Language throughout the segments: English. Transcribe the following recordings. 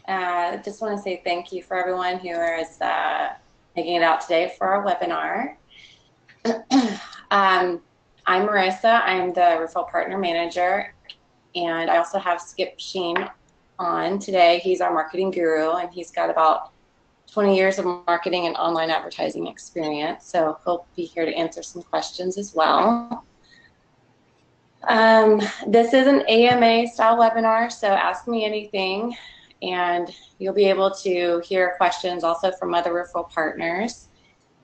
Just want to say thank you for everyone who is making it out today for our webinar. I'm Marissa. I'm the Referral Partner Manager, and I also have Skip Sheen on today. He's our marketing guru, and he's got about 20 years of marketing and online advertising experience, so he'll be here to answer some questions as well. This is an AMA style webinar, so ask me anything, and you'll be able to hear questions also from other referral partners,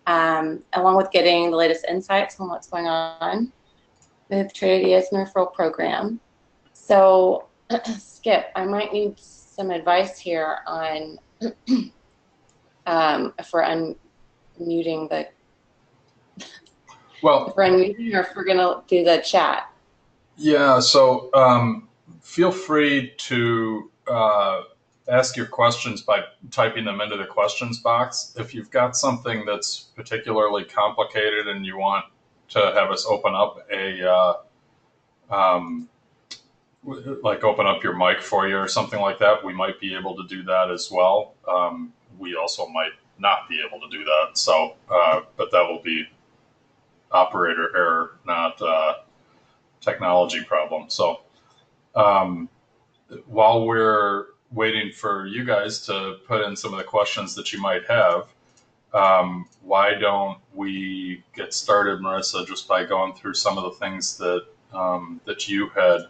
along with getting the latest insights on what's going on with Trade Ideas and Referral Program. So, Skip, I might need some advice here on if we're unmuting the, if we're unmuting or if we're gonna do the chat. Yeah, so feel free to ask your questions by typing them into the questions box. If you've got something that's particularly complicated and you want to have us open up open up your mic for you or something like that, we might be able to do that as well. We also might not be able to do that. So, but that will be operator error, not technology problem. So while we're waiting for you guys to put in some of the questions that you might have, why don't we get started, Marissa, just by going through some of the things that that you had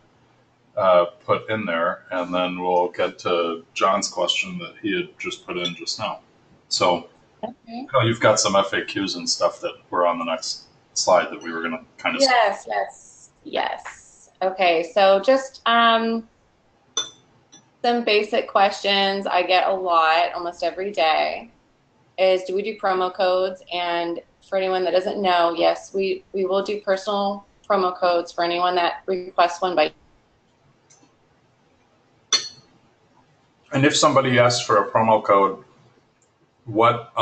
put in there, and then we'll get to John's question that he had just put in just now. So okay. You've got some FAQs and stuff that were on the next slide that we were going to kind of Yes. Okay, so just some basic questions I get a lot, almost every day, is do we do promo codes? And for anyone that doesn't know, yes, we will do personal promo codes for anyone that requests one by. And if somebody asks for a promo code, what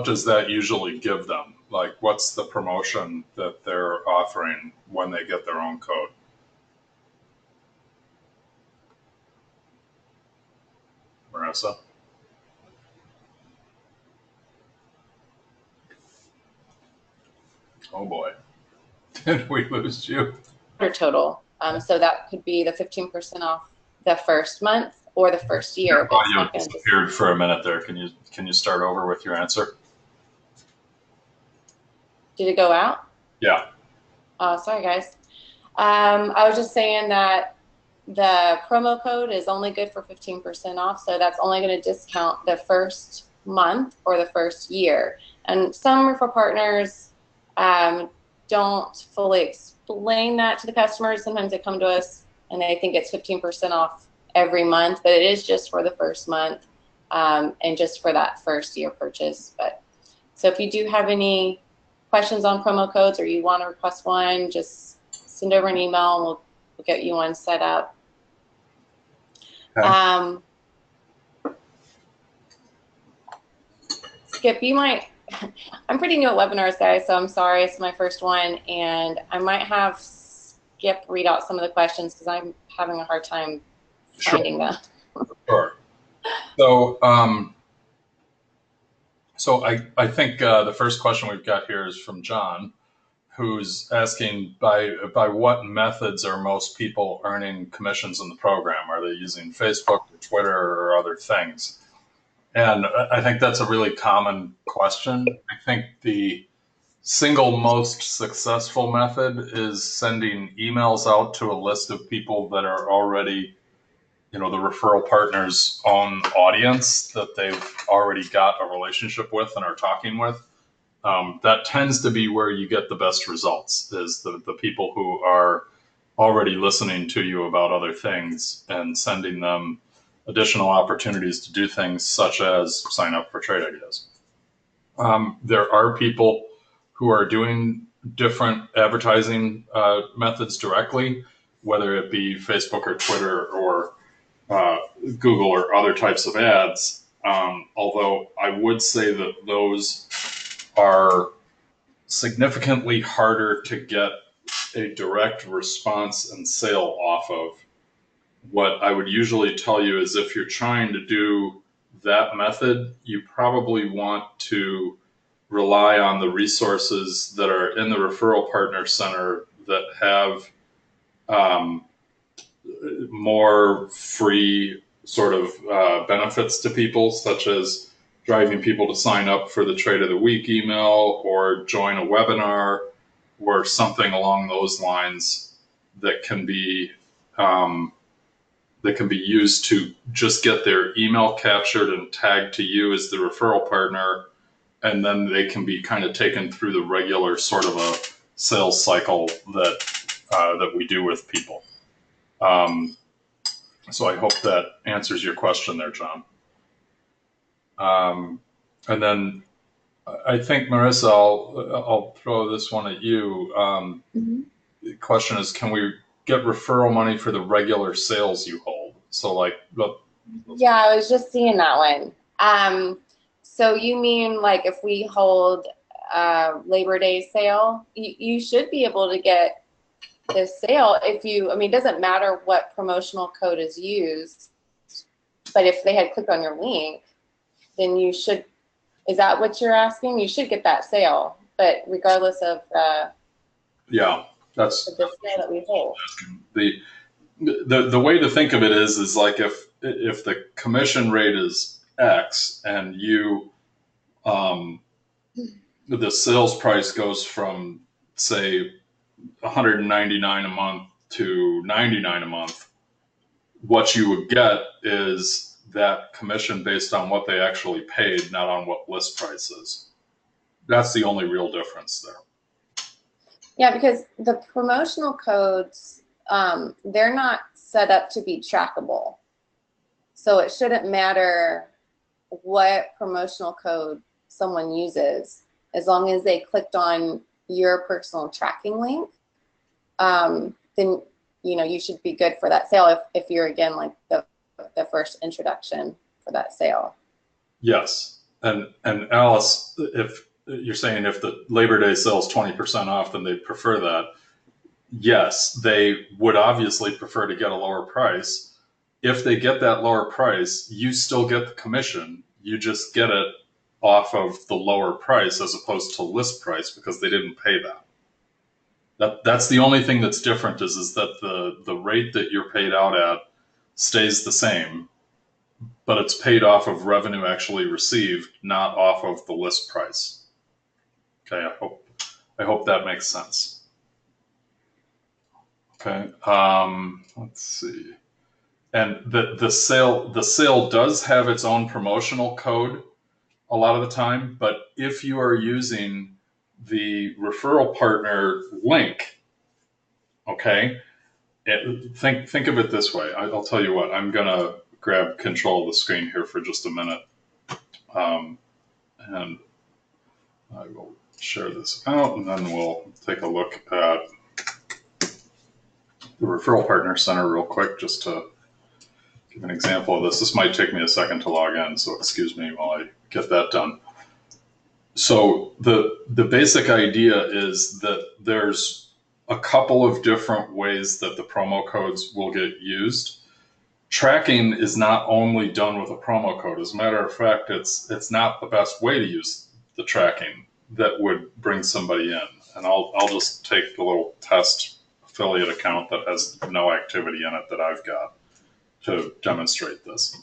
does that usually give them? Like, what's the promotion that they're offering when they get their own code? Marissa? Oh boy, did we lose you? Total. So that could be the 15% off the first month or the first year. Your audio disappeared for a minute there. Can you start over with your answer? Did it go out? Yeah. Sorry, guys. I was just saying that the promo code is only good for 15% off, so that's only going to discount the first month or the first year. And some referral partners don't fully explain that to the customers. Sometimes they come to us and they think it's 15% off every month, but it is just for the first month and just for that first year purchase. But so if you do have any questions on promo codes or you want to request one, just send over an email and we'll get you one set up. Okay. Skip, you might, I'm pretty new at webinars, guys, so I'm sorry, it's my first one, and I might have Skip read out some of the questions because I'm having a hard time finding them. Sure. So, I think the first question we've got here is from John, who's asking by what methods are most people earning commissions in the program? Are they using Facebook or Twitter or other things? And I think that's a really common question. I think the single most successful method is sending emails out to a list of people that are already, the referral partner's own audience that they've already got a relationship with and are talking with. That tends to be where you get the best results, is the people who are already listening to you about other things and sending them additional opportunities to do things such as sign up for Trade Ideas. There are people who are doing different advertising methods directly, whether it be Facebook or Twitter or Google or other types of ads. Although I would say that those are significantly harder to get a direct response and sale off of What I would usually tell you is if you're trying to do that method, you probably want to rely on the resources that are in the referral partner center that have um, more free sort of benefits to people, such as driving people to sign up for the trade of the week email or join a webinar or something along those lines that can be um, used to just get their email captured and tagged to you as the referral partner, and then they can be kind of taken through the regular sort of a sales cycle that we do with people. Um, so I hope that answers your question there, John. And then I think Marissa, I'll throw this one at you. Mm-hmm. The question is, can we get referral money for the regular sales you hold? So like, Yeah, I was just seeing that one. So you mean like if we hold Labor Day sale, you should be able to get this sale if you, I mean, it doesn't matter what promotional code is used, but if they had clicked on your link, then you should, is that what you're asking? You should get that sale, but regardless of yeah, that's the sale that we hold. the the way to think of it is like if the commission rate is X and you the sales price goes from say 199 a month to 99 a month, what you would get is that commission based on what they actually paid, not on what list price is. That's the only real difference there. Yeah, because the promotional codes, they're not set up to be trackable. So it shouldn't matter what promotional code someone uses, as long as they clicked on your personal tracking link, then you should be good for that sale if you're again like the first introduction for that sale. Yes. And Alice, if you're saying if the Labor Day sales 20% off, then they'd prefer that. Yes, they would obviously prefer to get a lower price. If they get that lower price, you still get the commission. You just get it off of the lower price as opposed to list price because they didn't pay that. That's the only thing that's different is that the rate that you're paid out at stays the same, but it's paid off of revenue actually received, not off of the list price. Okay, I hope that makes sense. Okay, let's see. And the sale does have its own promotional code a lot of the time, but if you are using the referral partner link, okay, think of it this way. I'll tell you what. I'm gonna grab control of the screen here for just a minute, and I will share this out, and then we'll take a look at the referral partner center real quick, just to give an example of this. This might take me a second to log in, so excuse me while I get that done. So the basic idea is that there's a couple of different ways that the promo codes will get used. Tracking is not only done with a promo code. As a matter of fact, it's not the best way to use the tracking that would bring somebody in. And I'll just take the little test affiliate account that has no activity in it that I've got to demonstrate this.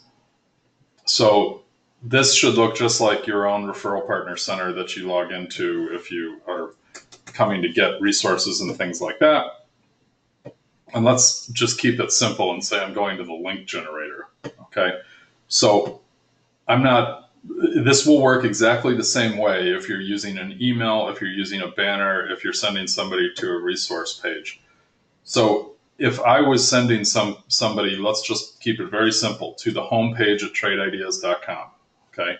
So this should look just like your own referral partner center that you log into if you are coming to get resources and things like that. And let's just keep it simple and say I'm going to the link generator. Okay. So this will work exactly the same way if you're using an email, if you're using a banner, if you're sending somebody to a resource page. So if I was sending somebody, let's just keep it very simple, to the homepage at tradeideas.com. Okay.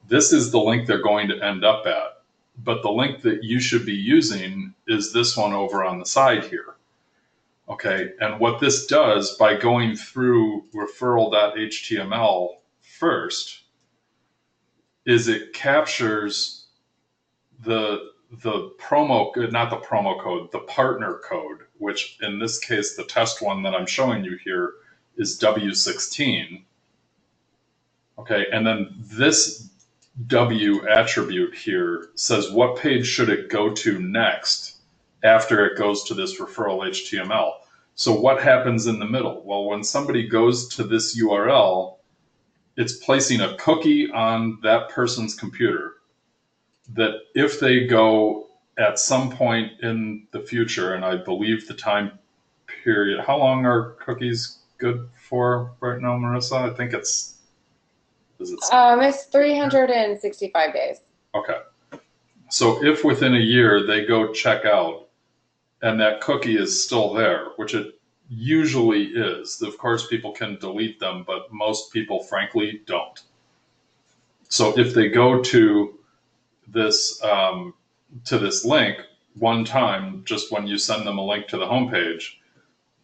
This is the link they're going to end up at. But the link that you should be using is this one over on the side here. Okay. And what this does by going through referral.html first is it captures the promo, not the promo code, the partner code, which in this case, the test one that I'm showing you here is W16. Okay, and then this W attribute here says what page should it go to next after it goes to this referral HTML. So what happens in the middle? Well, when somebody goes to this URL, it's placing a cookie on that person's computer that if they go at some point in the future, and I believe the time period, how long are cookies good for right now, Marissa? I think is it? It's 365 days. Okay. So if within a year they go check out and that cookie is still there, which it usually is, of course, people can delete them, but most people, frankly, don't. So if they go this to this link one time, just when you send them a link to the homepage,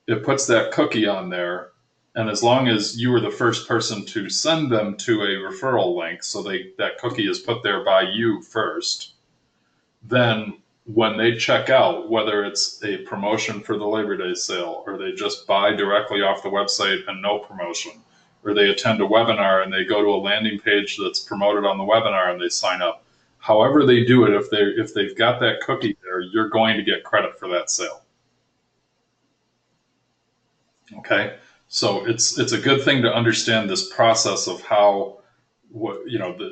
it puts that cookie on there. And as long as you were the first person to send them to a referral link, so that cookie is put there by you first, then when they check out, whether it's a promotion for the Labor Day sale, or they just buy directly off the website and no promotion, or they attend a webinar and they go to a landing page that's promoted on the webinar and they sign up, however they do it, if they've got that cookie there, you're going to get credit for that sale. Okay, so it's a good thing to understand this process of how,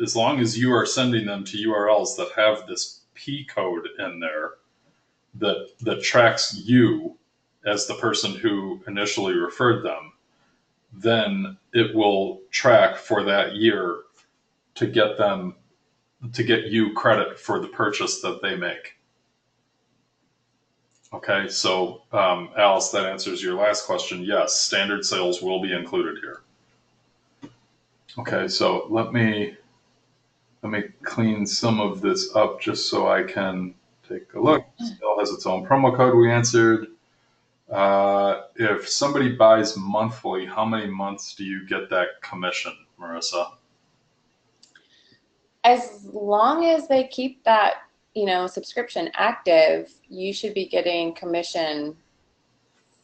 as long as you are sending them to URLs that have this P code in there that tracks you as the person who initially referred them, then it will track for that year to get you credit for the purchase that they make. Okay, so Alice, that answers your last question. Yes, standard sales will be included here. Okay, so let me clean some of this up just so I can take a look. Still has its own promo code. We answered. If somebody buys monthly, how many months do you get that commission, Marissa? As long as they keep that, subscription active, you should be getting commission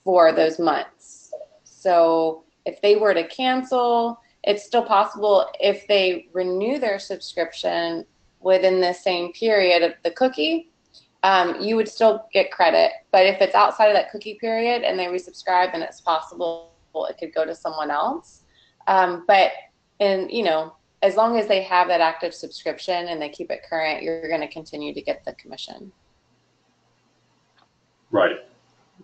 for those months. So if they were to cancel, it's still possible if they renew their subscription within the same period of the cookie, you would still get credit. But if it's outside of that cookie period and they resubscribe, then it's possible it could go to someone else. As long as they have that active subscription and they keep it current, you're going to continue to get the commission. Right.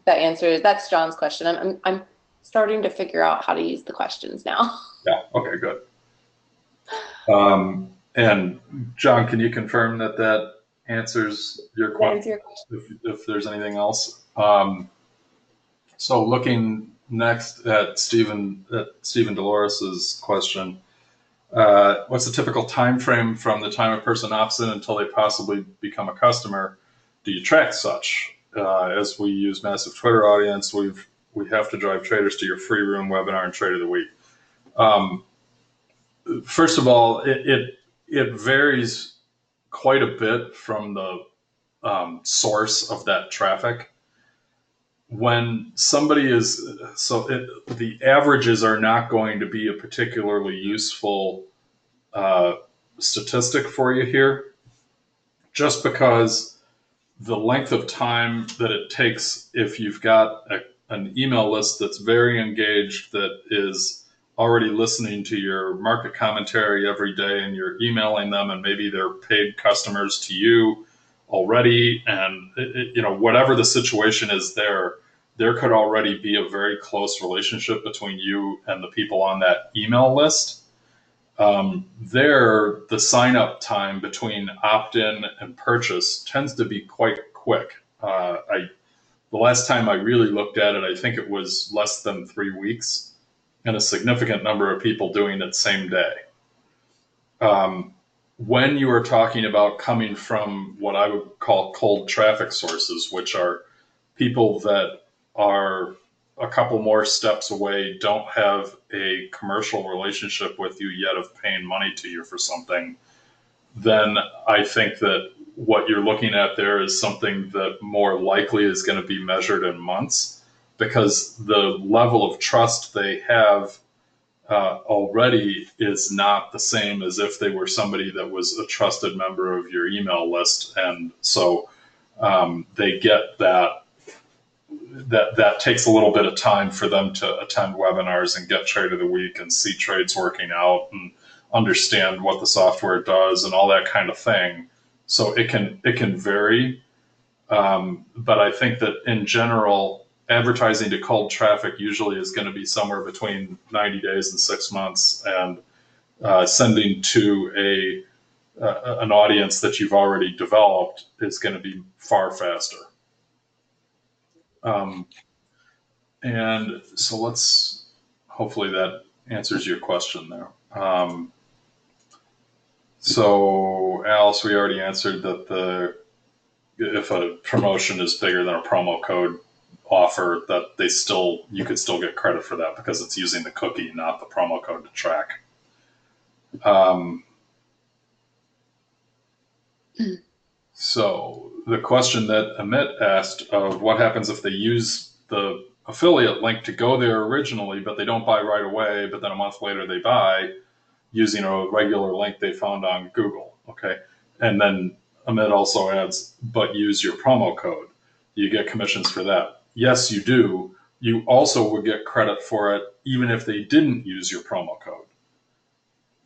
That's John's question. I'm starting to figure out how to use the questions now. Yeah. Okay. Good. And John, can you confirm that answers your question? If there's anything else. So looking next at Stephen Dolores's question. What's the typical time frame from the time a person opts in until they possibly become a customer? Do you track such? As we use massive Twitter audience, we have to drive traders to your free room webinar and trade of the week. First of all, it varies quite a bit from the source of that traffic. When somebody the averages are not going to be a particularly useful statistic for you here, just because the length of time that it takes if you've got an email list that's very engaged, that is already listening to your market commentary every day, and you're emailing them, and maybe they're paid customers to you already, and whatever the situation is there could already be a very close relationship between you and the people on that email list. The sign-up time between opt-in and purchase tends to be quite quick. The last time I really looked at it, I think it was less than 3 weeks, and a significant number of people doing it same day. When you are talking about coming from what I would call cold traffic sources, which are people that are a couple more steps away, don't have a commercial relationship with you yet of paying money to you for something, then I think that what you're looking at there is something that more likely is going to be measured in months. because the level of trust they have already is not the same as if they were somebody that was a trusted member of your email list. And so they get that takes a little bit of time for them to attend webinars and get trade of the week and see trades working out and understand what the software does and all that kind of thing. So it can vary. But I think that in general, advertising to cold traffic usually is going to be somewhere between 90 days and 6 months, and sending to an audience that you've already developed is going to be far faster. And so hopefully that answers your question there. So Alice, we already answered that if a promotion is bigger than a promo code offer, that you could still get credit for that because it's using the cookie, not the promo code to track. So the question that Amit asked of what happens if they use the affiliate link to go there originally, but they don't buy right away, but then a month later they buy using a regular link they found on Google. Okay. And then Amit also adds, but use your promo code. You get commissions for that. Yes, you do. You also would get credit for it even if they didn't use your promo code.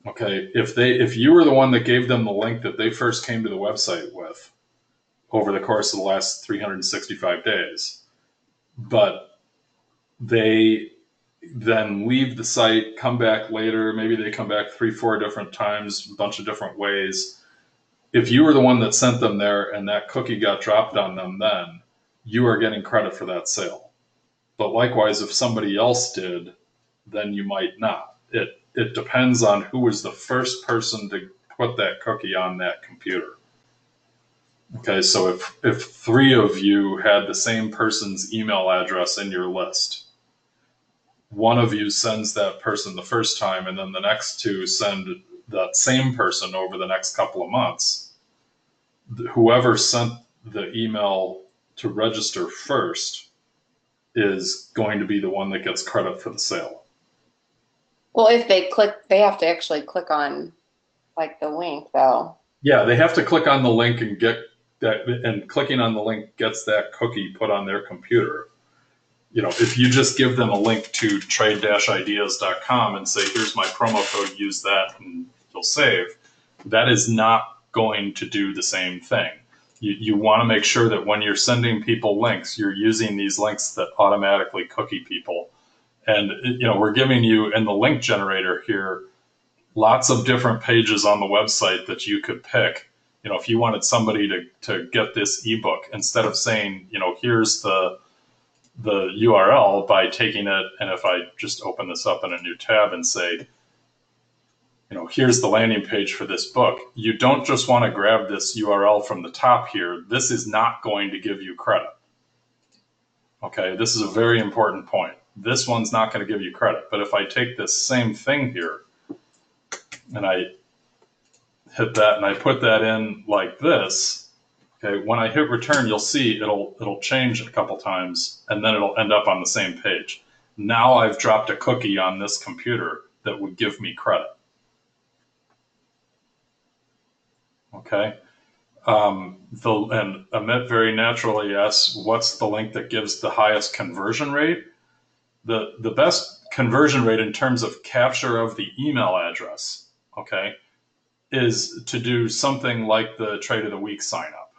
Okay. If you were the one that gave them the link that they first came to the website with over the course of the last 365 days, but they then leave the site, come back later, maybe they come back 3-4 different times, a bunch of different ways. If you were the one that sent them there and that cookie got dropped on them, then you are getting credit for that sale. But likewise, if somebody else did, then you might not. It depends on who was the first person to put that cookie on that computer. Okay, so if 3 of you had the same person's email address in your list, one of you sends that person the first time, and then the next 2 send that same person over the next couple of months, whoever sent the email to register first is going to be the one that gets credit for the sale. Well, if they have to actually click on like the link though. Yeah, they have to click on the link and get that, and clicking on the link gets that cookie put on their computer. If you just give them a link to trade-ideas.com and say, here's my promo code, use that and you'll save, that is not going to do the same thing. You want to make sure that when you're sending people links, you're using these links that automatically cookie people. And, we're giving you in the link generator here lots of different pages on the website that you could pick. If you wanted somebody to get this ebook, instead of saying, here's the URL by taking it, and if I just open this up in a new tab and say, here's the landing page for this book, you don't just want to grab this URL from the top here. This is not going to give you credit. Okay, this is a very important point. This one's not going to give you credit. But if I take this same thing here and I hit that and I put that in like this, okay, when I hit return, you'll see it'll change a couple times and then it'll end up on the same page. Now I've dropped a cookie on this computer that would give me credit. Okay. And Amit very naturally asks, what's the link that gives the highest conversion rate? The best conversion rate in terms of capture of the email address, okay, is to do something like the trade of the week sign up.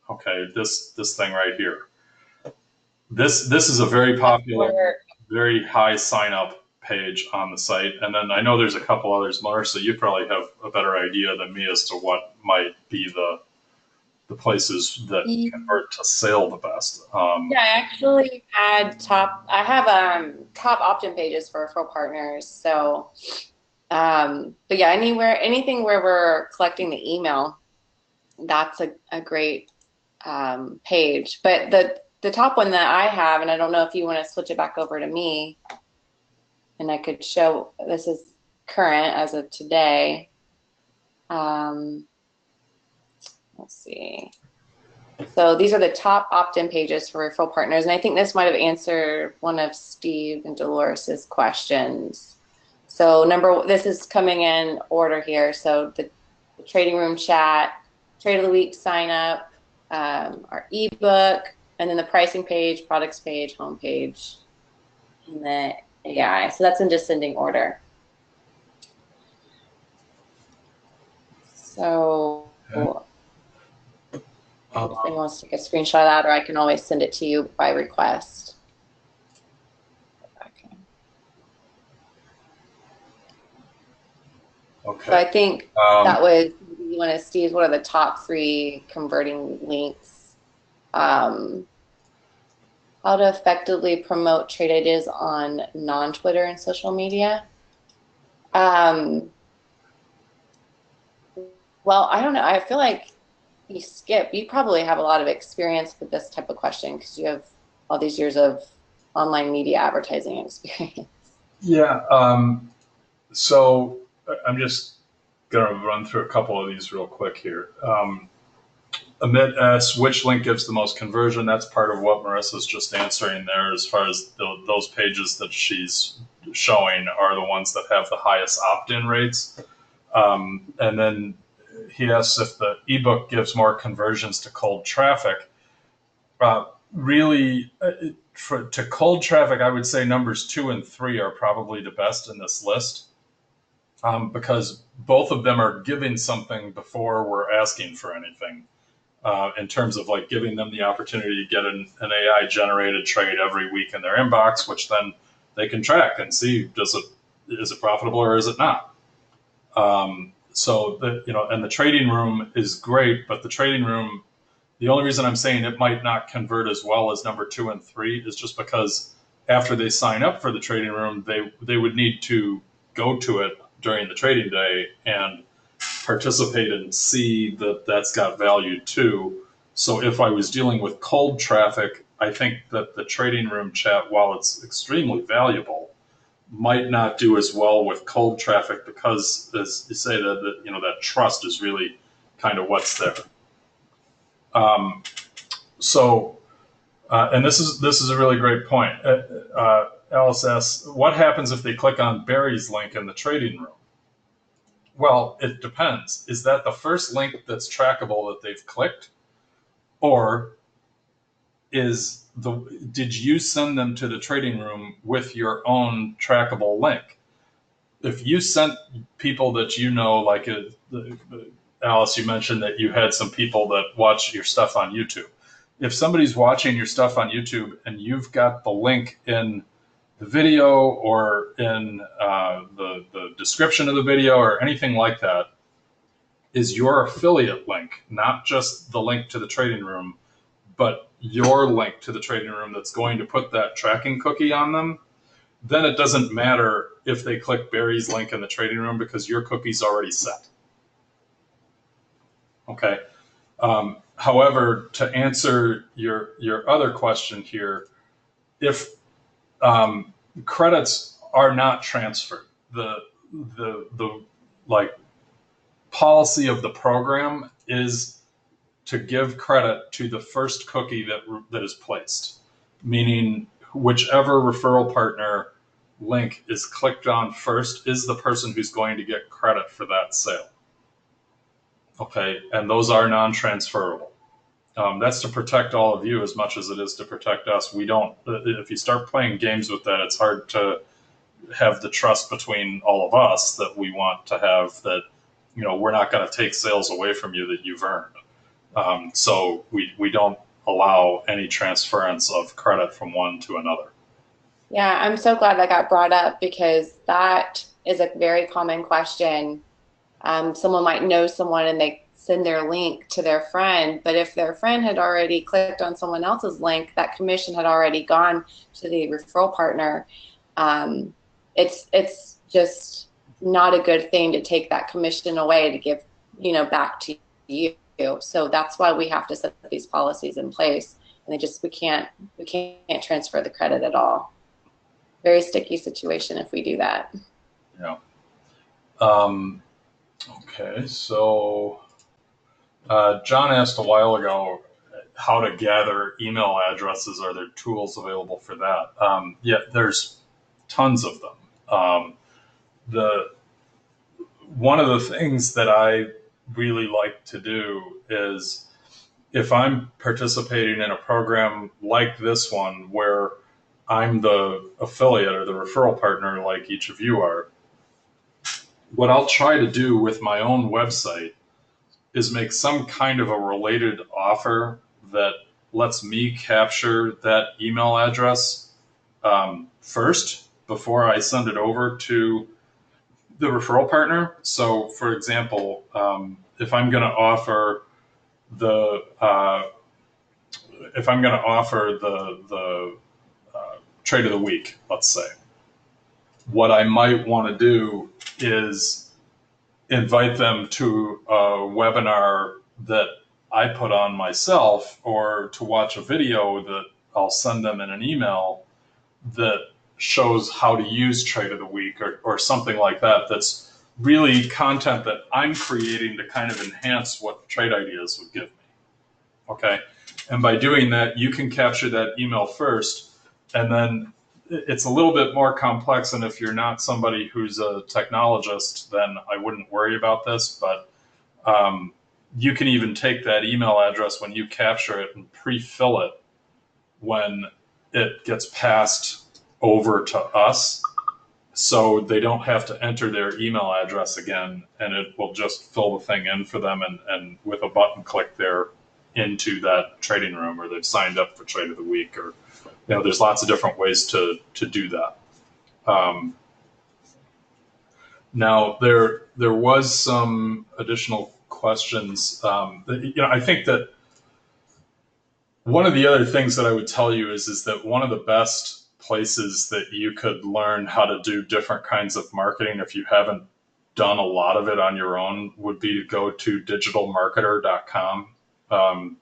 Okay, this thing right here. This is a very popular, very high sign up page on the site. And then I know there's a couple others more, so you probably have a better idea than me as to what might be the places that convert to sale the best. Yeah, I actually had I have top opt-in pages for referral partners. So, but yeah, anything where we're collecting the email, that's a great page. But the top one that I have, and I don't know if you want to switch it back over to me, and I could show, this is current as of today. Let's see. So these are the top opt-in pages for referral partners. And I think this might have answered one of Steve and Dolores's questions. So this is coming in order here. So the trading room chat, trade of the week sign up, our ebook, and then the pricing page, products page, home page, and the AI. So that's in descending order. So if anyone wants to take a screenshot of that, or I can always send it to you by request. Okay. So I think that was one of Steve's, what are the top 3 converting links? How to effectively promote trade ideas on non-Twitter and social media. Well, I don't know. I feel like you probably have a lot of experience with this type of question because you have all these years of online media advertising experience. Yeah. So I'm just going to run through a couple of these real quick here. Amit asks, which link gives the most conversion? That's part of what Marissa's just answering there, as far as those pages that she's showing are the ones that have the highest opt-in rates. And then he asks if the ebook gives more conversions to cold traffic. Really, to cold traffic, I would say numbers 2 and 3 are probably the best in this list, because both of them are giving something before we're asking for anything. In terms of like giving them the opportunity to get an AI generated trade every week in their inbox, which then they can track and see, is it profitable or is it not? So and the trading room is great, but the trading room, the only reason I'm saying it might not convert as well as number 2 and 3 is just because after they sign up for the trading room, they would need to go to it during the trading day and participate and see that that's got value too. So if I was dealing with cold traffic, I think that the trading room chat, while it's extremely valuable, might not do as well with cold traffic because, as you say, that trust is really kind of what's there. And this is a really great point. Alice asks, what happens if they click on Barry's link in the trading room? Well, it depends. Is that the first link that's trackable that they've clicked? Or did you send them to the trading room with your own trackable link? If you sent people that like Alice, you mentioned that you had some people that watch your stuff on YouTube. If somebody's watching your stuff on YouTube and you've got the link in the video or in the description of the video or anything like that, is your affiliate link, not just the link to the trading room, but your link to the trading room that's going to put that tracking cookie on them, then it doesn't matter if they click Barry's link in the trading room because your cookie's already set. Okay. However, to answer your other question here, if credits are not transferred, the like policy of the program is to give credit to the first cookie that is placed, meaning whichever referral partner link is clicked on first is the person who's going to get credit for that sale. Okay, and those are non-transferable. That's to protect all of you as much as it is to protect us. We don't. If you start playing games with that, it's hard to have the trust between all of us that we want to have. That we're not going to take sales away from you that you've earned. So we don't allow any transference of credit from one to another. Yeah, I'm so glad that got brought up because that is a very common question. Someone might know someone and they send their link to their friend, but if their friend had already clicked on someone else's link, that commission had already gone to the referral partner. It's just not a good thing to take that commission away to give back to you. So that's why we have to set these policies in place, and we can't transfer the credit at all. Very sticky situation if we do that. Yeah. Okay, so John asked a while ago, how to gather email addresses. Are there tools available for that? Yeah, there's tons of them. The One of the things that I really like to do is, if I'm participating in a program like this one where I'm the affiliate or the referral partner, like each of you are, what I'll try to do with my own website is make some kind of a related offer that lets me capture that email address first before I send it over to the referral partner. So, for example, if I'm going to offer the trade of the week, let's say, what I might want to do is invite them to a webinar that I put on myself, or to watch a video that I'll send them in an email that shows how to use trade of the week, or something like that. That's really content that I'm creating to kind of enhance what trade ideas would give me. Okay. And by doing that, you can capture that email first, and then it's a little bit more complex. And if you're not somebody who's a technologist, then I wouldn't worry about this. But you can even take that email address when you capture it and pre-fill it when it gets passed over to us, so they don't have to enter their email address again, and it will just fill the thing in for them, and with a button click, they're into that trading room, or they've signed up for trade of the week, or there's lots of different ways to do that. Now there was some additional questions. I think that one of the other things that I would tell you is that one of the best places that you could learn how to do different kinds of marketing, if you haven't done a lot of it on your own, would be to go to digitalmarketer.com.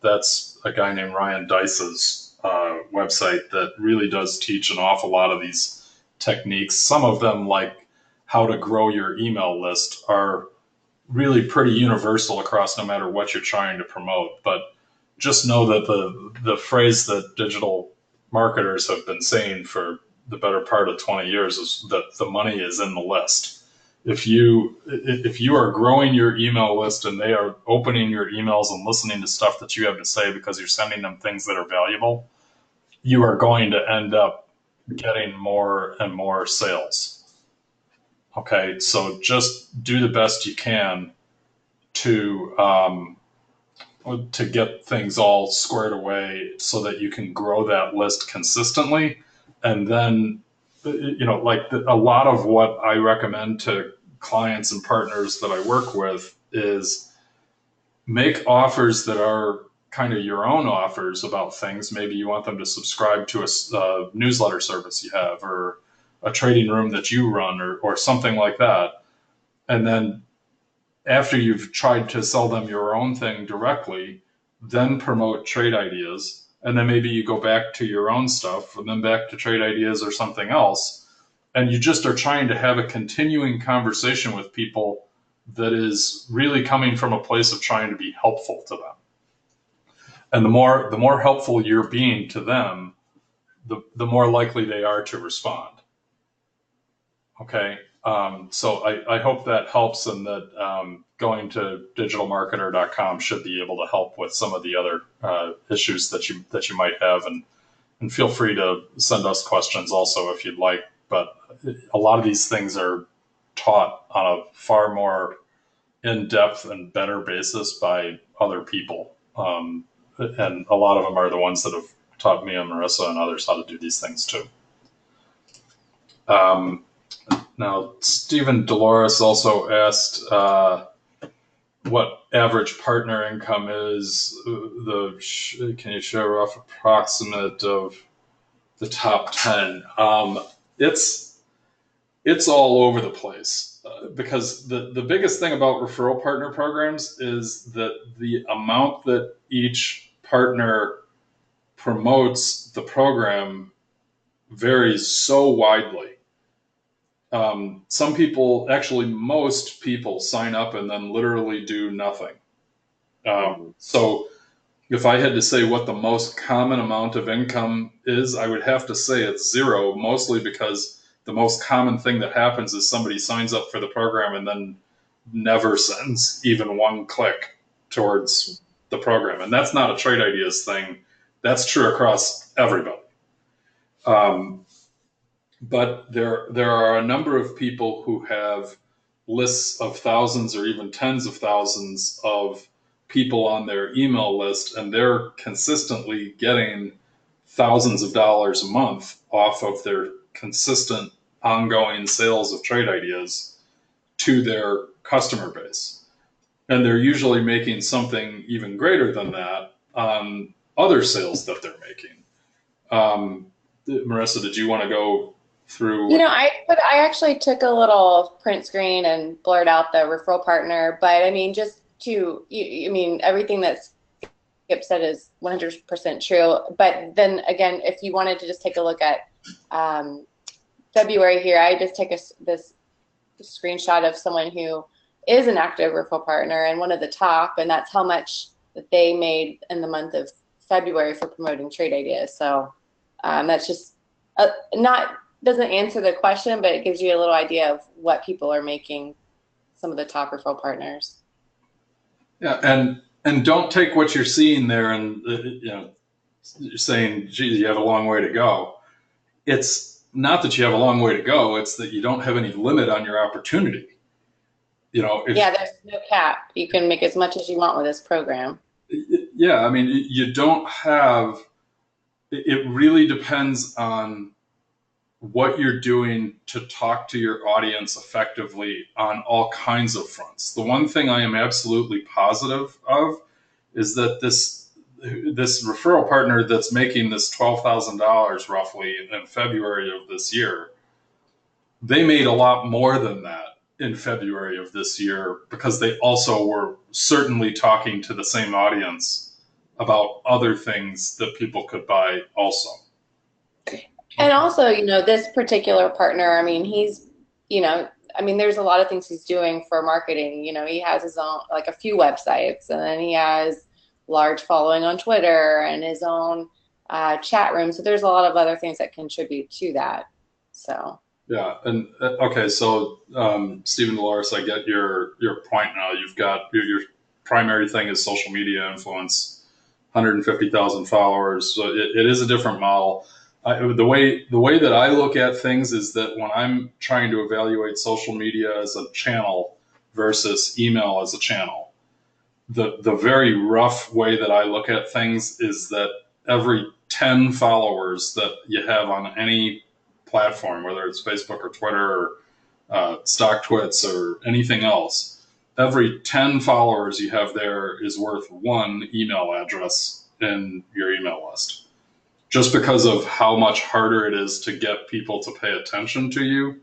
That's a guy named Ryan Dice's website that really does teach an awful lot of these techniques. Some of them, like how to grow your email list, are really pretty universal across no matter what you're trying to promote. But just know that the phrase that digital marketers have been saying for the better part of 20 years is that the money is in the list. If you are growing your email list and they are opening your emails and listening to stuff that you have to say because you're sending them things that are valuable, you are going to end up getting more and more sales. Okay, so just do the best you can to get things all squared away so that you can grow that list consistently. And then, a lot of what I recommend to clients and partners that I work with is make offers that are kind of your own offers about things. Maybe you want them to subscribe to a newsletter service you have, or a trading room that you run, or something like that. And then after you've tried to sell them your own thing directly, then promote trade ideas. And then maybe you go back to your own stuff, and then back to trade ideas or something else. And you just are trying to have a continuing conversation with people that is really coming from a place of trying to be helpful to them. And the more helpful you're being to them, the more likely they are to respond. Okay. So I hope that helps, and that going to digitalmarketer.com should be able to help with some of the other issues that you might have, and feel free to send us questions also if you'd like. But a lot of these things are taught on a far more in-depth and better basis by other people, and a lot of them are the ones that have taught me and Marissa and others how to do these things too. Now, Stephen Dolores also asked what average partner income is. Can you share a rough approximate of the top 10? It's all over the place, because the biggest thing about referral partner programs is that the amount that each partner promotes the program varies so widely. Some people, actually most people, sign up and then literally do nothing. So If I had to say what the most common amount of income is, I would have to say it's zero, mostly because the most common thing that happens is somebody signs up for the program and then never sends even one click towards the program. And that's not a trade ideas thing. That's true across everybody. Um, but there are a number of people who have lists of thousands or even tens of thousands of people on their email list, and they're consistently getting thousands of dollars a month off of their consistent ongoing sales of trade ideas to their customer base. And they're usually making something even greater than that on other sales that they're making. Marissa, did you want to go through You what? know, I actually took a little print screen and blurred out the referral partner, but I mean, just to, I mean, everything that Skip said is 100% true. But then again, if you wanted to just take a look at um, February here, I just take this screenshot of someone who is an active referral partner and one of the top, and that's how much that they made in the month of February for promoting trade ideas. So that's just not doesn't answer the question, but it gives you a little idea of what people are making. Some of the top referral partners. Yeah, and don't take what you're seeing there and you're saying, "Geez, you have a long way to go." It's not that you have a long way to go; it's that you don't have any limit on your opportunity. If Yeah, there's no cap. You can make as much as you want with this program. yeah, I mean, you don't have. It really depends on what you're doing to talk to your audience effectively on all kinds of fronts. The one thing I am absolutely positive of is that this referral partner that's making this $12,000 roughly in February of this year, they made a lot more than that in February of this year because they also were certainly talking to the same audience about other things that people could buy also. And also, this particular partner, I mean, you know, I mean, there's a lot of things he's doing for marketing. He has his own, like a few websites, and then he has large following on Twitter and his own chat room. So there's a lot of other things that contribute to that. So, Yeah, and okay, so Stephen Dolores, I get your point now. You've got your primary thing is social media influence, 150,000 followers. So it is a different model. The way that I look at things is that when I'm trying to evaluate social media as a channel versus email as a channel, the very rough way that I look at things is that every 10 followers that you have on any platform, whether it's Facebook or Twitter or stock twits or anything else, every 10 followers you have there is worth one email address in your email list. Just because of how much harder it is to get people to pay attention to you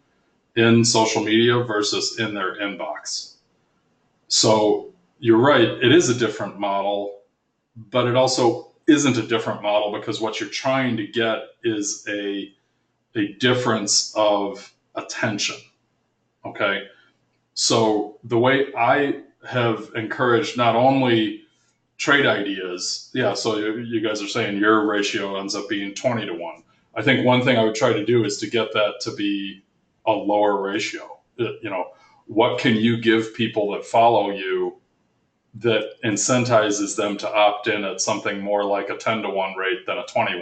in social media versus in their inbox. So you're right, it is a different model, but it also isn't a different model because what you're trying to get is a difference of attention. Okay. So the way I have encouraged not only trade ideas, yeah, so you guys are saying your ratio ends up being 20 to 1. I think one thing I would try to do is to get that to be a lower ratio. What can you give people that follow you that incentivizes them to opt in at something more like a 10 to 1 rate than a 20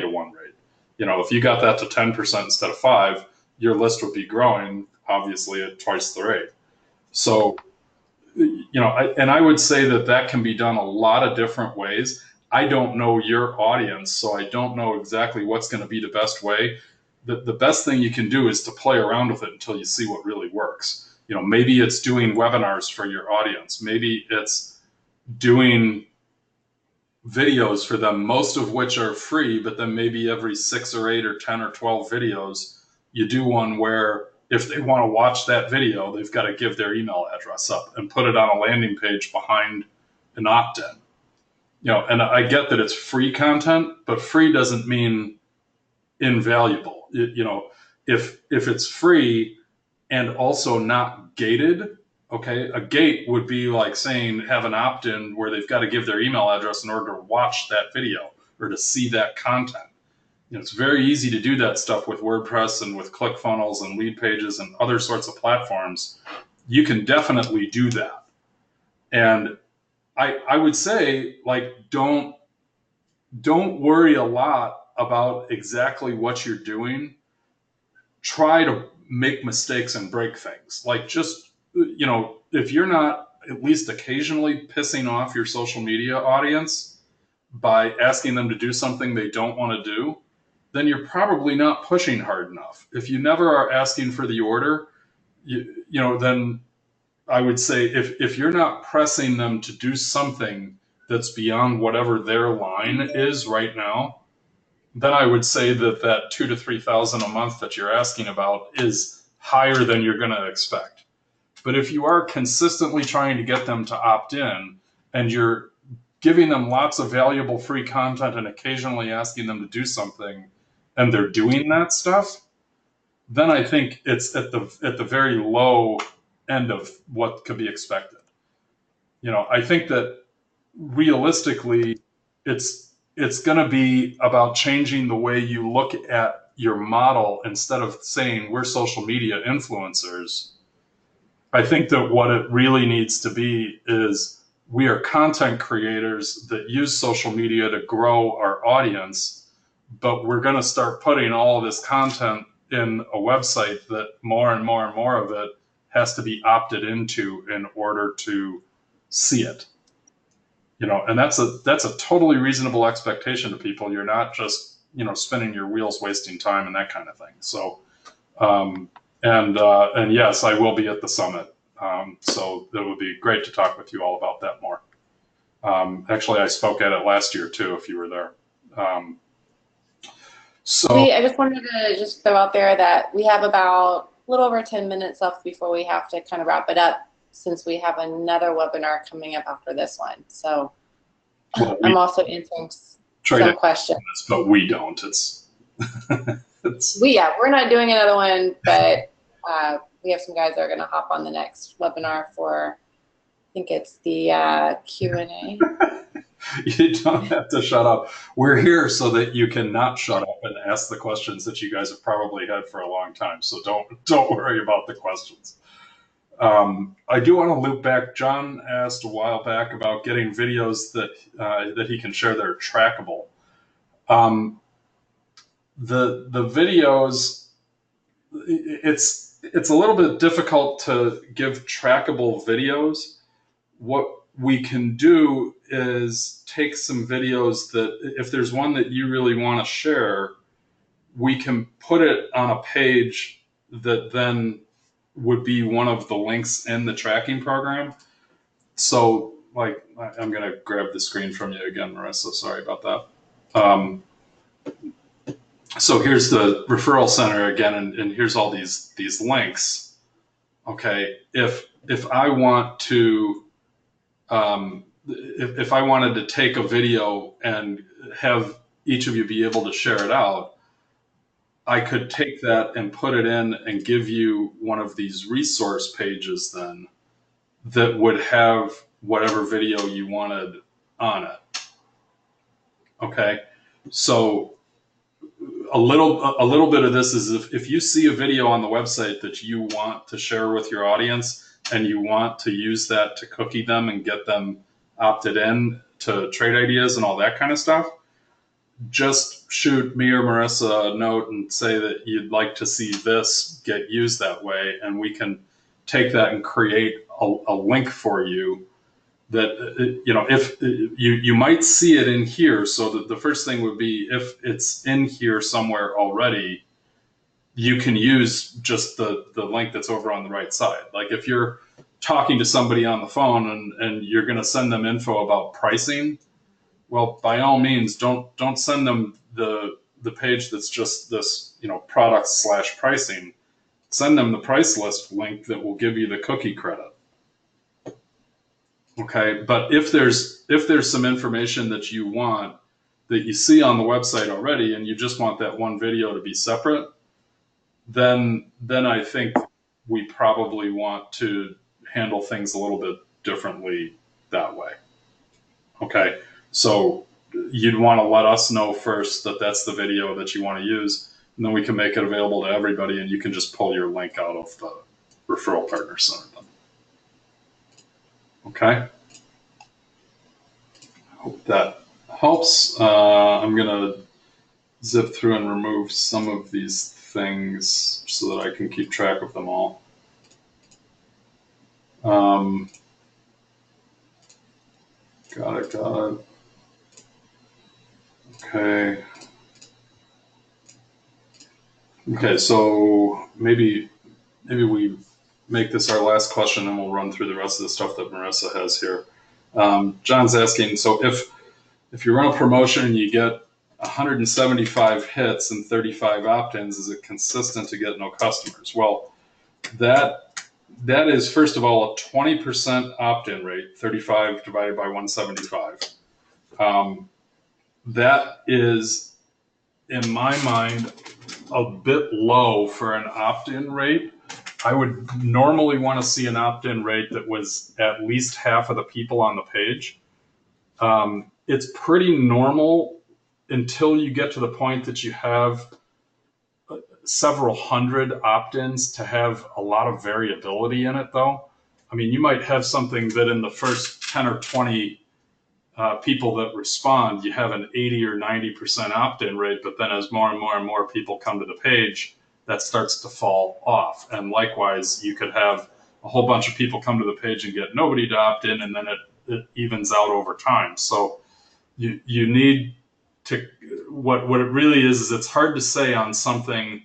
to 1 rate? If you got that to 10% instead of 5, your list would be growing obviously at twice the rate. So, and I would say that that can be done a lot of different ways. I don't know your audience, so I don't know exactly what's going to be the best way. The best thing you can do is to play around with it until you see what really works. Maybe it's doing webinars for your audience. Maybe it's doing videos for them, most of which are free, but then maybe every 6 or 8 or 10 or 12 videos, you do one where if they want to watch that video, they've got to give their email address up and put it on a landing page behind an opt-in. And I get that it's free content, but free doesn't mean invaluable. If it's free and also not gated, Okay, a gate would be like saying have an opt-in where they've got to give their email address in order to watch that video or to see that content. It's very easy to do that stuff with WordPress and with ClickFunnels and lead pages and other sorts of platforms. You can definitely do that. And I would say, like, don't worry a lot about exactly what you're doing. Try to make mistakes and break things. Like, just, if you're not at least occasionally pissing off your social media audience by asking them to do something they don't want to do, then you're probably not pushing hard enough. If you never are asking for the order, then I would say if you're not pressing them to do something that's beyond whatever their line is right now, then I would say that 2 to 3 thousand a month that you're asking about is higher than you're going to expect. But if you are consistently trying to get them to opt in and you're giving them lots of valuable free content and occasionally asking them to do something and they're doing that stuff, then I think it's at the very low end of what could be expected. I think that realistically, it's going to be about changing the way you look at your model. Instead of saying we're social media influencers, I think that what it really needs to be is we are content creators that use social media to grow our audience, but we're going to start putting all of this content in a website that more and more and more of it has to be opted into in order to see it. And that's a totally reasonable expectation to people. You're not just spinning your wheels, wasting time, and that kind of thing. So, and yes, I will be at the summit. So it would be great to talk with you all about that more. Actually, I spoke at it last year too, if you were there. I just wanted to just throw out there that we have about a little over 10 minutes left before we have to kind of wrap it up, since we have another webinar coming up after this one. So I'm also answering some questions. But we don't. We're not doing another one, but we have some guys that are going to hop on the next webinar for, I think it's the Q&A. You don't have to shut up. We're here so that you can not shut up and ask the questions that you guys have probably had for a long time. So don't worry about the questions. I do want to loop back. John asked a while back about getting videos that he can share that are trackable. The videos, it's a little bit difficult to give trackable videos. What we can do is take some videos that, if there's one that you really want to share, we can put it on a page that then would be one of the links in the tracking program. So, like, I'm going to grab the screen from you again, Marissa. Sorry about that. So here's the referral center again, and here's all these links. Okay, if I want to, if I wanted to take a video and have each of you be able to share it out, I could take that and put it in and give you one of these resource pages then that would have whatever video you wanted on it. Okay, so a little bit of this is if you see a video on the website that you want to share with your audience and you want to use that to cookie them and get them opted in to trade ideas and all that kind of stuff, just shoot me or Marissa a note and say that you'd like to see this get used that way, and we can take that and create a link for you that, if you might see it in here. So that the first thing would be, if it's in here somewhere already, you can use just the link that's over on the right side. Like if you're talking to somebody on the phone and you're going to send them info about pricing, well, by all means, don't send them the page that's just this, product/pricing. Send them the price list link that will give you the cookie credit. Okay, but if there's some information that you want that you see on the website already and you just want that one video to be separate, then I think we probably want to handle things a little bit differently that way. Okay, so you'd want to let us know first that that's the video that you want to use, and then we can make it available to everybody, and you can just pull your link out of the referral partner center. Then. Okay, hope that helps. I'm gonna zip through and remove some of these things so that I can keep track of them all. Got it, got it. Okay. Okay, so maybe we make this our last question and we'll run through the rest of the stuff that Marissa has here. John's asking, so if you run a promotion and you get 175 hits and 35 opt-ins, is it consistent to get no customers? Well, that is, first of all, a 20% opt-in rate, 35 divided by 175. That is, in my mind, a bit low for an opt-in rate. I would normally want to see an opt-in rate that was at least half of the people on the page. It's pretty normal until you get to the point that you have several hundred opt-ins to have a lot of variability in it, though. I mean, you might have something that in the first 10 or 20 people that respond, you have an 80 or 90% opt-in rate, but then as more and more and more people come to the page, that starts to fall off. And likewise, you could have a whole bunch of people come to the page and get nobody to opt in, and then it evens out over time. So you need to, what it really is it's hard to say on something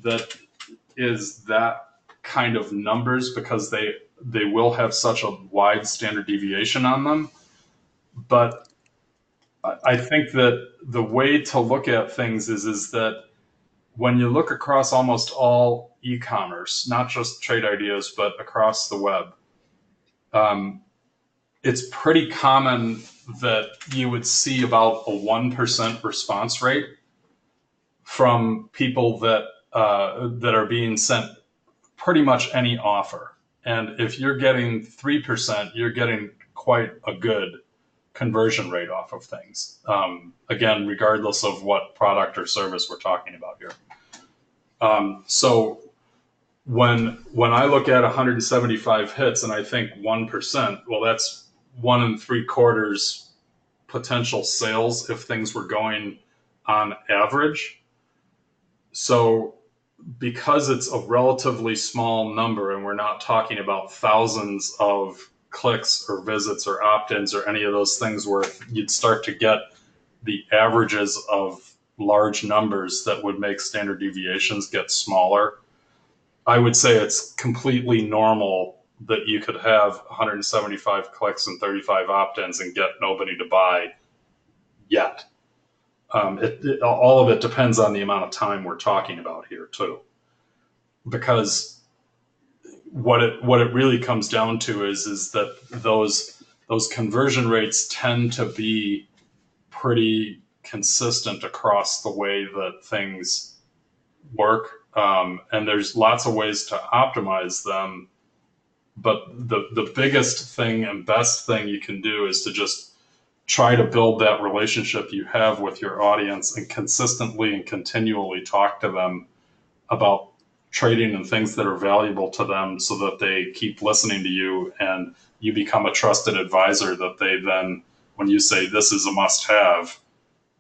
that is that kind of numbers because they will have such a wide standard deviation on them. But I think that the way to look at things is that when you look across almost all e-commerce, not just trade ideas, but across the web, it's pretty common that you would see about a 1% response rate from people that are being sent pretty much any offer. And if you're getting 3%, you're getting quite a good conversion rate off of things. Again, regardless of what product or service we're talking about here. So when I look at 175 hits and I think 1%, well, that's 1 3/4 potential sales if things were going on average. So because it's a relatively small number and we're not talking about thousands of clicks or visits or opt-ins or any of those things where you'd start to get the averages of large numbers that would make standard deviations get smaller, I would say it's completely normal that you could have 175 clicks and 35 opt-ins and get nobody to buy yet. All of it depends on the amount of time we're talking about here too, because what it really comes down to is that those conversion rates tend to be pretty consistent across the way that things work, and there's lots of ways to optimize them. But the biggest thing and best thing you can do is to just try to build that relationship you have with your audience and consistently and continually talk to them about trading and things that are valuable to them so that they keep listening to you and you become a trusted advisor that they then, when you say this is a must-have,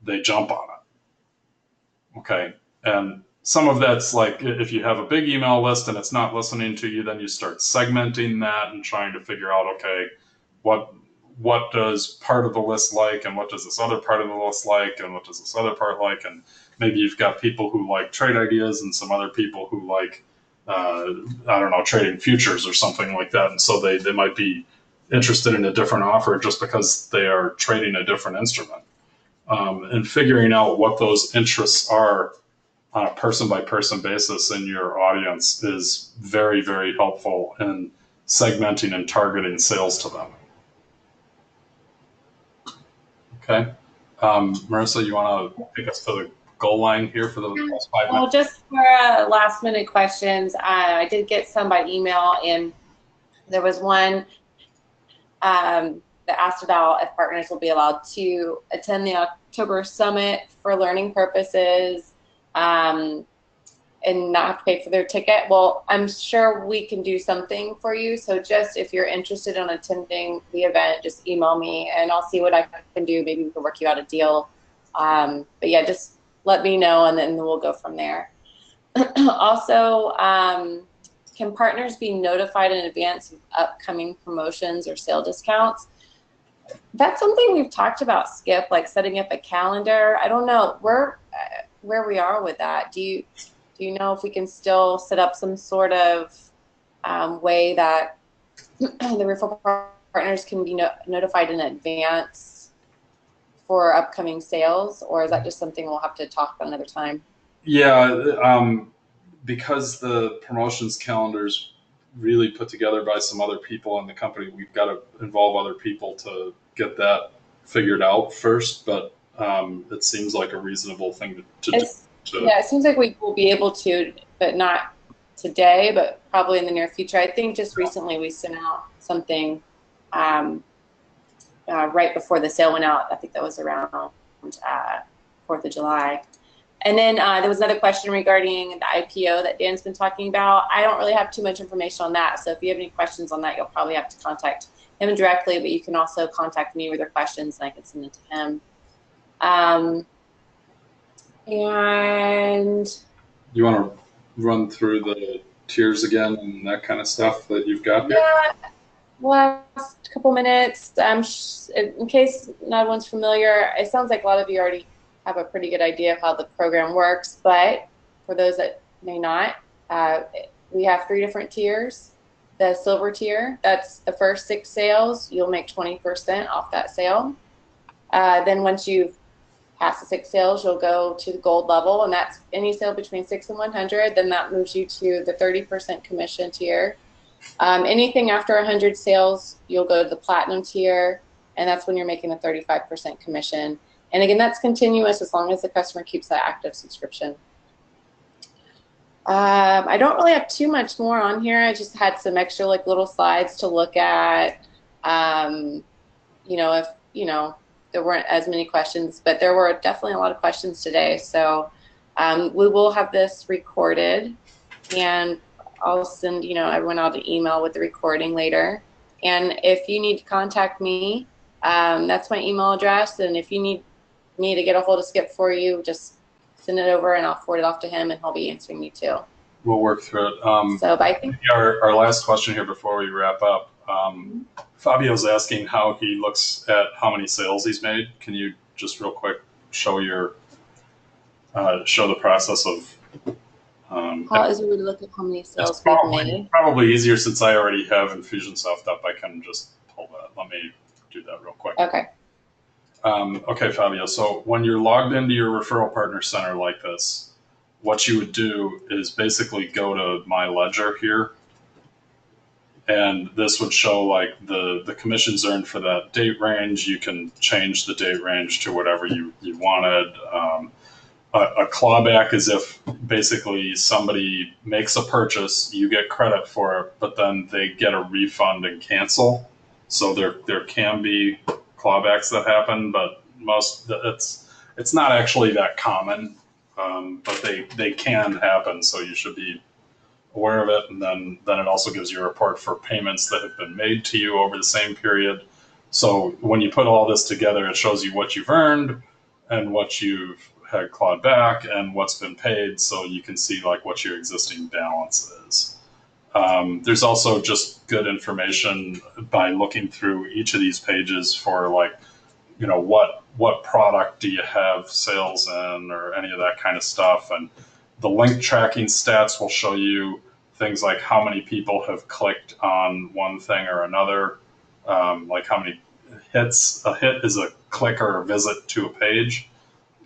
they jump on it. Okay. And some of that's like if you have a big email list and it's not listening to you, then you start segmenting that and trying to figure out, okay, what does part of the list like, and what does this other part of the list like, and what does this other part like, and maybe you've got people who like trade ideas and some other people who like, I don't know, trading futures or something like that, and so they might be interested in a different offer just because they are trading a different instrument. And figuring out what those interests are on a person-by-person basis in your audience is very, very helpful in segmenting and targeting sales to them. Okay. Marissa, you want to take us to the goal line here for the last 5 minutes? Well, just for last minute questions, I did get some by email, and There was one that asked about if partners will be allowed to attend the October summit for learning purposes and not have to pay for their ticket. Well, I'm sure we can do something for you. So just if you're interested in attending the event, just email me and I'll see what I can do. Maybe we can work you out a deal. But yeah, just let me know and then we'll go from there. Also, can partners be notified in advance of upcoming promotions or sale discounts? That's something we've talked about, Skip, like setting up a calendar. I don't know where we are with that. Do you know if we can still set up some sort of way that the referral partners can be notified in advance for upcoming sales, or is that just something we'll have to talk about another time? Yeah, because the promotions calendar's really put together by some other people in the company, we've got to involve other people to get that figured out first. But it seems like a reasonable thing to do. Yeah, it seems like we will be able to, but not today, but probably in the near future. I think just recently we sent out something right before the sale went out. I think that was around 4th of July. And then there was another question regarding the IPO that Dan's been talking about. I don't really have too much information on that. So if you have any questions on that, you'll probably have to contact him directly, but you can also contact me with your questions and I can send it to him. And you want to run through the tiers again and that kind of stuff that you've got here? yeah, last couple minutes, in case not everyone's familiar, it sounds like a lot of you already have a pretty good idea of how the program works, but for those that may not, we have 3 different tiers. The silver tier, that's the first 6 sales, you'll make 20% off that sale. Then once you've passed the 6 sales, you'll go to the gold level, and that's any sale between 6 and 100. Then that moves you to the 30% commission tier. Anything after 100 sales, you'll go to the platinum tier, and that's when you're making a 35% commission. And again, that's continuous as long as the customer keeps that active subscription. I don't really have too much more on here. I just had some extra like little slides to look at. If there weren't as many questions, but there were definitely a lot of questions today. So we will have this recorded, and I'll send everyone out an email with the recording later. And if you need to contact me, that's my email address. And if you need me to get a hold of Skip for you, just send it over and I'll forward it off to him and he'll be answering you too. We'll work through it. But I think our last question here before we wrap up, Fabio's asking how he looks at how many sales he's made. Can you just real quick show the process of how is it to look at how many sales we've made? Probably easier since I already have Infusionsoft up. I can just pull that. Let me do that real quick. Okay. Okay, Fabio. So when you're logged into your referral partner center like this, what you would do is basically go to My Ledger here, and this would show like the commissions earned for that date range. You can change the date range to whatever you wanted. A clawback is if basically somebody makes a purchase, you get credit for it, but then they get a refund and cancel. So there can be clawbacks that happen, but it's not actually that common, but they can happen. So you should be aware of it. And then it also gives you a report for payments that have been made to you over the same period. So when you put all this together, it shows you what you've earned and what you've had clawed back and what's been paid, so you can see like what your existing balance is. There's also just good information by looking through each of these pages for like, what product do you have sales in or any of that kind of stuff. And the link tracking stats will show you things like how many people have clicked on one thing or another, like how many hits. A hit is a click or a visit to a page.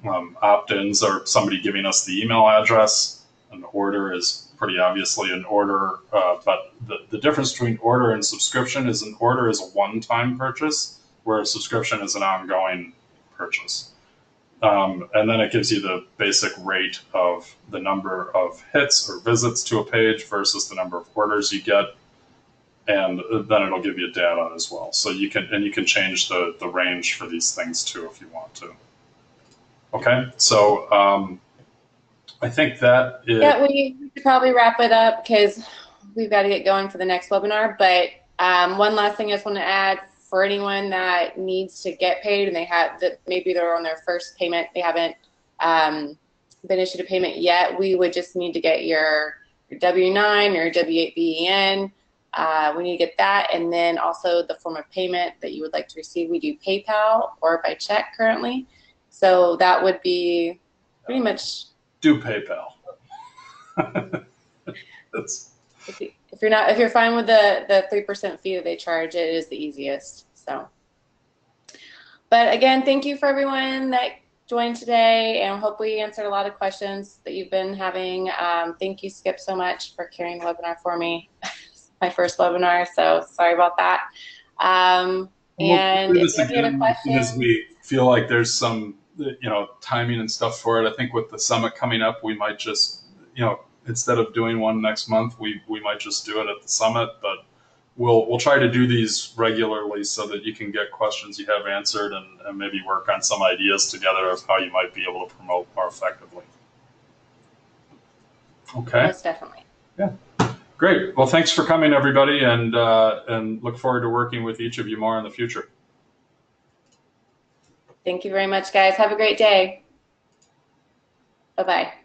Opt-ins are somebody giving us the email address. An order is pretty obviously an order, but the difference between order and subscription is an order is a one-time purchase, where a subscription is an ongoing purchase. And then it gives you the basic rate of the number of hits or visits to a page versus the number of orders you get. and then it'll give you data as well. So you can change the range for these things too if you want to. Okay, so I think that is. Yeah, we should probably wrap it up because we've got to get going for the next webinar. But one last thing I just want to add for anyone that needs to get paid and they have that maybe they're on their first payment, they haven't been issued a payment yet. We would just need to get your W-9 or W-8 BEN. We need to get that, and then also the form of payment that you would like to receive. We do PayPal or by check currently, so that would be pretty much. Do PayPal. If you're fine with the 3% fee that they charge, it is the easiest. So, but again, thank you for everyone that joined today, and hope we answered a lot of questions that you've been having. Thank you, Skip, so much for carrying the webinar for me. My first webinar, so sorry about that. And if you have any other questions, as we feel like there's some timing and stuff for it, I think with the summit coming up, we might just instead of doing one next month, we might just do it at the summit. But we'll try to do these regularly so that you can get questions you have answered and maybe work on some ideas together of how you might be able to promote more effectively. Okay. Most definitely. Yeah. Great. Well, thanks for coming, everybody, and look forward to working with each of you more in the future. Thank you very much, guys. Have a great day. Bye-bye.